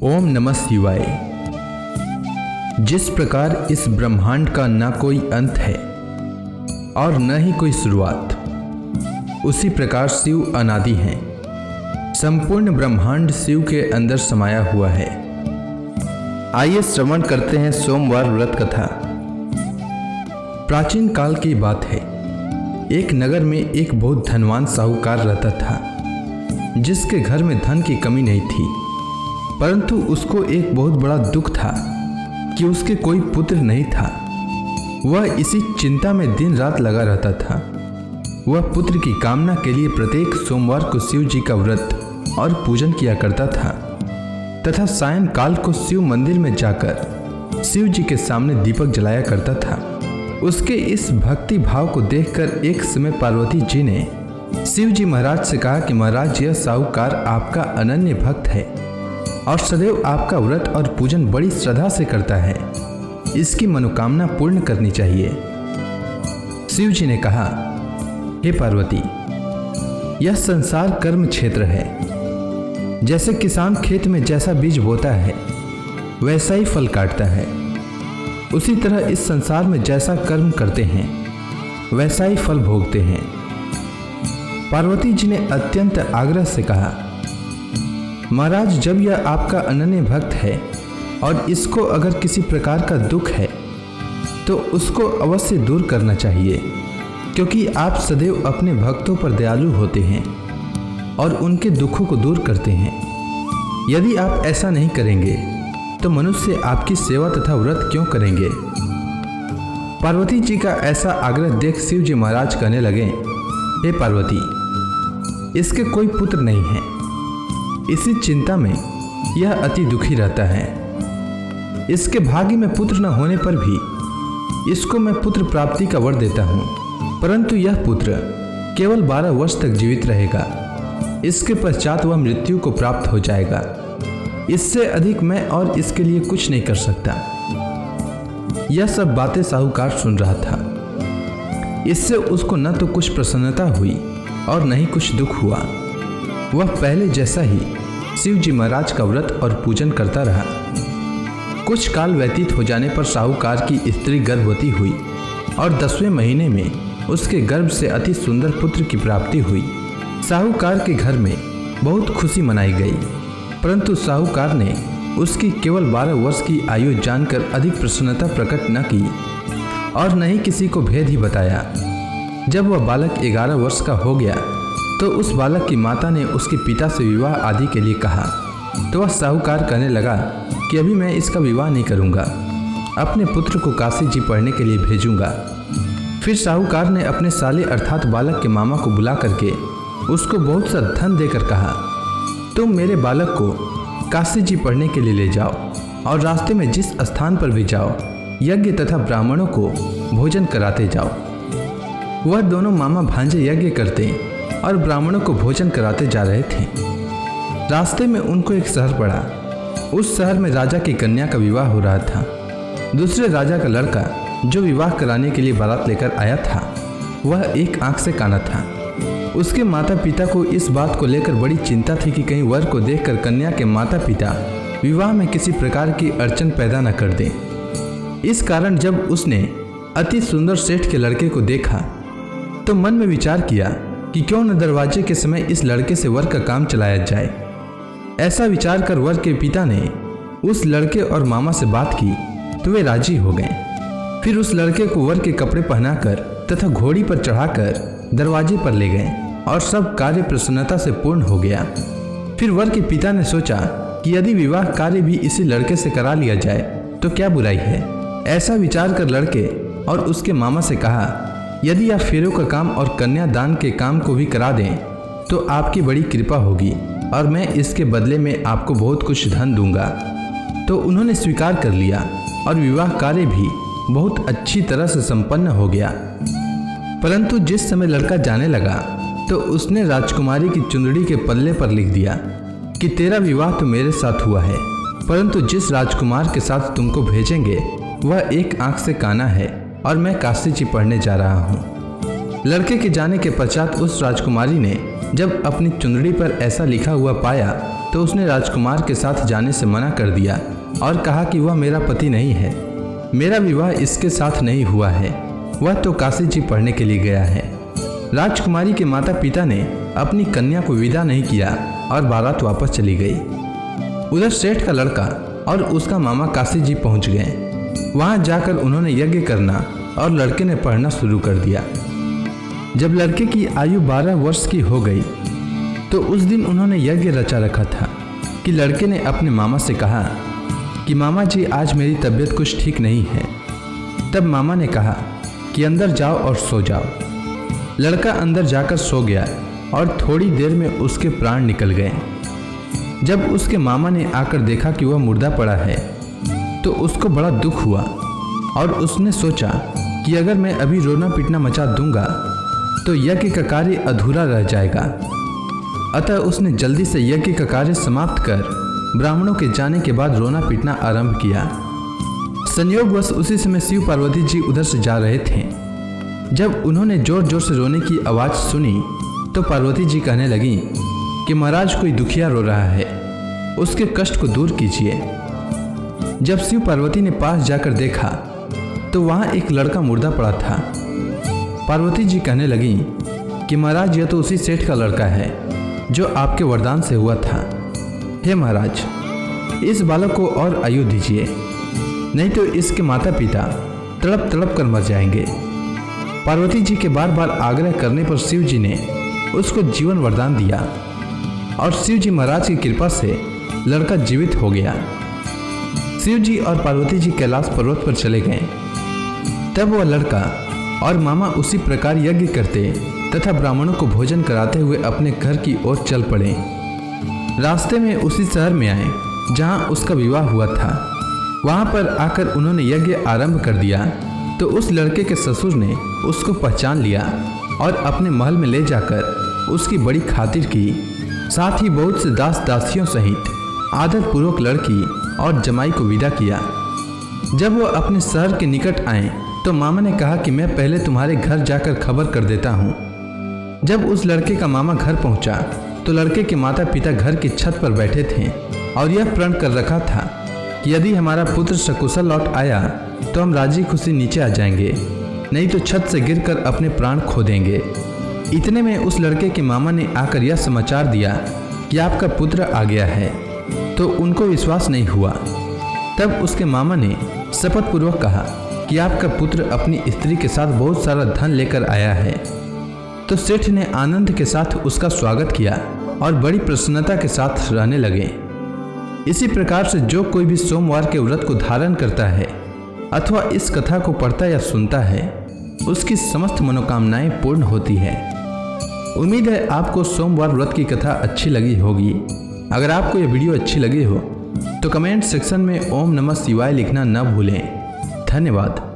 ओम नमः शिवाय। जिस प्रकार इस ब्रह्मांड का न कोई अंत है और न ही कोई शुरुआत, उसी प्रकार शिव अनादि हैं। संपूर्ण ब्रह्मांड शिव के अंदर समाया हुआ है। आइए श्रवण करते हैं सोमवार व्रत कथा। प्राचीन काल की बात है। एक नगर में एक बहुत धनवान साहूकार रहता था, जिसके घर में धन की कमी नहीं थी, परंतु उसको एक बहुत बड़ा दुख था कि उसके कोई पुत्र नहीं था। वह इसी चिंता में दिन रात लगा रहता था। वह पुत्र की कामना के लिए प्रत्येक सोमवार को शिव जी का व्रत और पूजन किया करता था तथा सायंकाल को शिव मंदिर में जाकर शिव जी के सामने दीपक जलाया करता था। उसके इस भक्ति भाव को देखकर एक समय पार्वती जी ने शिव जी महाराज से कहा कि महाराज, यह साहूकार आपका अनन्य भक्त है और सदैव आपका व्रत और पूजन बड़ी श्रद्धा से करता है। इसकी मनोकामना पूर्ण करनी चाहिए। शिव जी ने कहा, हे पार्वती, यह संसार कर्म क्षेत्र है। जैसे किसान खेत में जैसा बीज बोता है वैसा ही फल काटता है, उसी तरह इस संसार में जैसा कर्म करते हैं वैसा ही फल भोगते हैं। पार्वती जी ने अत्यंत आग्रह से कहा, महाराज, जब यह आपका अनन्य भक्त है और इसको अगर किसी प्रकार का दुख है तो उसको अवश्य दूर करना चाहिए, क्योंकि आप सदैव अपने भक्तों पर दयालु होते हैं और उनके दुखों को दूर करते हैं। यदि आप ऐसा नहीं करेंगे तो मनुष्य आपकी सेवा तथा व्रत क्यों करेंगे। पार्वती जी का ऐसा आग्रह देख शिव जी महाराज कहने लगे, हे पार्वती, इसके कोई पुत्र नहीं है। इसी चिंता में यह अति दुखी रहता है। इसके भाग्य में पुत्र न होने पर भी इसको मैं पुत्र प्राप्ति का वर देता हूँ, परंतु यह पुत्र केवल 12 वर्ष तक जीवित रहेगा। इसके पश्चात वह मृत्यु को प्राप्त हो जाएगा। इससे अधिक मैं और इसके लिए कुछ नहीं कर सकता। यह सब बातें साहूकार सुन रहा था। इससे उसको न तो कुछ प्रसन्नता हुई और न ही कुछ दुख हुआ। वह पहले जैसा ही शिव जी महाराज का व्रत और पूजन करता रहा। कुछ काल व्यतीत हो जाने पर साहूकार की स्त्री गर्भवती हुई और 10वें महीने में उसके गर्भ से अति सुंदर पुत्र की प्राप्ति हुई। साहूकार के घर में बहुत खुशी मनाई गई, परंतु साहूकार ने उसकी केवल 12 वर्ष की आयु जानकर अधिक प्रसन्नता प्रकट न की और न ही किसी को भेद ही बताया। जब वह बालक 11 वर्ष का हो गया तो उस बालक की माता ने उसके पिता से विवाह आदि के लिए कहा, तो वह साहूकार कहने लगा कि अभी मैं इसका विवाह नहीं करूंगा, अपने पुत्र को काशी जी पढ़ने के लिए भेजूंगा। फिर साहूकार ने अपने साले अर्थात बालक के मामा को बुला करके उसको बहुत सा धन देकर कहा, तुम मेरे बालक को काशी जी पढ़ने के लिए ले जाओ और रास्ते में जिस स्थान पर भी जाओ यज्ञ तथा ब्राह्मणों को भोजन कराते जाओ। वह दोनों मामा भांजे यज्ञ करते और ब्राह्मणों को भोजन कराते जा रहे थे। रास्ते में उनको एक शहर पड़ा। उस शहर में राजा की कन्या का विवाह हो रहा था। दूसरे राजा का लड़का जो विवाह कराने के लिए बारात लेकर आया था, वह एक आंख से काना था। उसके माता पिता को इस बात को लेकर बड़ी चिंता थी कि कहीं वर को देखकर कन्या के माता पिता विवाह में किसी प्रकार की अड़चन पैदा न कर दें। इस कारण जब उसने अति सुंदर सेठ के लड़के को देखा तो मन में विचार किया कि क्यों न दरवाजे के समय इस लड़के से वर का काम चलाया जाए। ऐसा विचार कर वर के पिता ने उस लड़के और मामा से बात की तो वे राजी हो गए। फिर उस लड़के को वर के कपड़े पहनाकर तथा घोड़ी पर चढ़ाकर दरवाजे पर ले गए और सब कार्य प्रसन्नता से पूर्ण हो गया। फिर वर के पिता ने सोचा कि यदि विवाह कार्य भी इसी लड़के से करा लिया जाए तो क्या बुराई है। ऐसा विचार कर लड़के और उसके मामा से कहा, यदि आप फेरों का काम और कन्यादान के काम को भी करा दें तो आपकी बड़ी कृपा होगी और मैं इसके बदले में आपको बहुत कुछ धन दूंगा। तो उन्होंने स्वीकार कर लिया और विवाह कार्य भी बहुत अच्छी तरह से संपन्न हो गया। परंतु जिस समय लड़का जाने लगा तो उसने राजकुमारी की चुंदड़ी के पल्ले पर लिख दिया कि तेरा विवाह तो मेरे साथ हुआ है, परंतु जिस राजकुमार के साथ तुमको भेजेंगे वह एक आंख से काना है और मैं काशी जी पढ़ने जा रहा हूँ। लड़के के जाने के पश्चात उस राजकुमारी ने जब अपनी चुंदड़ी पर ऐसा लिखा हुआ पाया तो उसने राजकुमार के साथ जाने से मना कर दिया और कहा कि वह मेरा पति नहीं है, मेरा विवाह इसके साथ नहीं हुआ है, वह तो काशी जी पढ़ने के लिए गया है। राजकुमारी के माता पिता ने अपनी कन्या को विदा नहीं किया और बारात वापस चली गई। उधर सेठ का लड़का और उसका मामा काशी जी पहुंच गए। वहां जाकर उन्होंने यज्ञ करना और लड़के ने पढ़ना शुरू कर दिया। जब लड़के की आयु 12 वर्ष की हो गई तो उस दिन उन्होंने यज्ञ रचा रखा था कि लड़के ने अपने मामा से कहा कि मामा जी आज मेरी तबीयत कुछ ठीक नहीं है। तब मामा ने कहा कि अंदर जाओ और सो जाओ। लड़का अंदर जाकर सो गया और थोड़ी देर में उसके प्राण निकल गए। जब उसके मामा ने आकर देखा कि वह मुर्दा पड़ा है तो उसको बड़ा दुख हुआ और उसने सोचा कि अगर मैं अभी रोना पीटना मचा दूंगा तो यज्ञ का कार्य अधूरा रह जाएगा। अतः उसने जल्दी से यज्ञ का कार्य समाप्त कर ब्राह्मणों के जाने के बाद रोना पीटना आरंभ किया। संयोगवश उसी समय शिव पार्वती जी उधर से जा रहे थे। जब उन्होंने जोर जोर से रोने की आवाज़ सुनी तो पार्वती जी कहने लगी कि महाराज कोई दुखिया रो रहा है, उसके कष्ट को दूर कीजिए। जब शिव पार्वती ने पास जाकर देखा तो वहाँ एक लड़का मुर्दा पड़ा था। पार्वती जी कहने लगी कि महाराज यह तो उसी सेठ का लड़का है जो आपके वरदान से हुआ था। हे महाराज, इस बालक को और आयु दीजिए, नहीं तो इसके माता पिता तड़प तड़प कर मर जाएंगे। पार्वती जी के बार बार आग्रह करने पर शिव जी ने उसको जीवन वरदान दिया और शिव जी महाराज की कृपा से लड़का जीवित हो गया। शिव जी और पार्वती जी कैलाश पर्वत पर चले गए। तब वह लड़का और मामा उसी प्रकार यज्ञ करते तथा ब्राह्मणों को भोजन कराते हुए अपने घर की ओर चल पड़े। रास्ते में उसी शहर में आए जहां उसका विवाह हुआ था। वहां पर आकर उन्होंने यज्ञ आरंभ कर दिया तो उस लड़के के ससुर ने उसको पहचान लिया और अपने महल में ले जाकर उसकी बड़ी खातिर की। साथ ही बहुत से दास दासियों सहित आदरपूर्वक लड़की और जमाई को विदा किया। जब वह अपने शहर के निकट आए तो मामा ने कहा कि मैं पहले तुम्हारे घर जाकर खबर कर देता हूँ। जब उस लड़के का मामा घर पहुँचा तो लड़के के माता पिता घर की छत पर बैठे थे और यह प्रण कर रखा था कि यदि हमारा पुत्र सकुशल लौट आया तो हम राजी खुशी नीचे आ जाएंगे, नहीं तो छत से गिरकर अपने प्राण खो देंगे। इतने में उस लड़के के मामा ने आकर यह समाचार दिया कि आपका पुत्र आ गया है, तो उनको विश्वास नहीं हुआ। तब उसके मामा ने शपथ पूर्वक कहा कि आपका पुत्र अपनी स्त्री के साथ बहुत सारा धन लेकर आया है। तो सेठ ने आनंद के साथ उसका स्वागत किया और बड़ी प्रसन्नता के साथ रहने लगे। इसी प्रकार से जो कोई भी सोमवार के व्रत को धारण करता है अथवा इस कथा को पढ़ता या सुनता है उसकी समस्त मनोकामनाएं पूर्ण होती है। उम्मीद है आपको सोमवार व्रत की कथा अच्छी लगी होगी। अगर आपको यह वीडियो अच्छी लगी हो तो कमेंट सेक्शन में ओम नमः शिवाय लिखना न भूलें। धन्यवाद।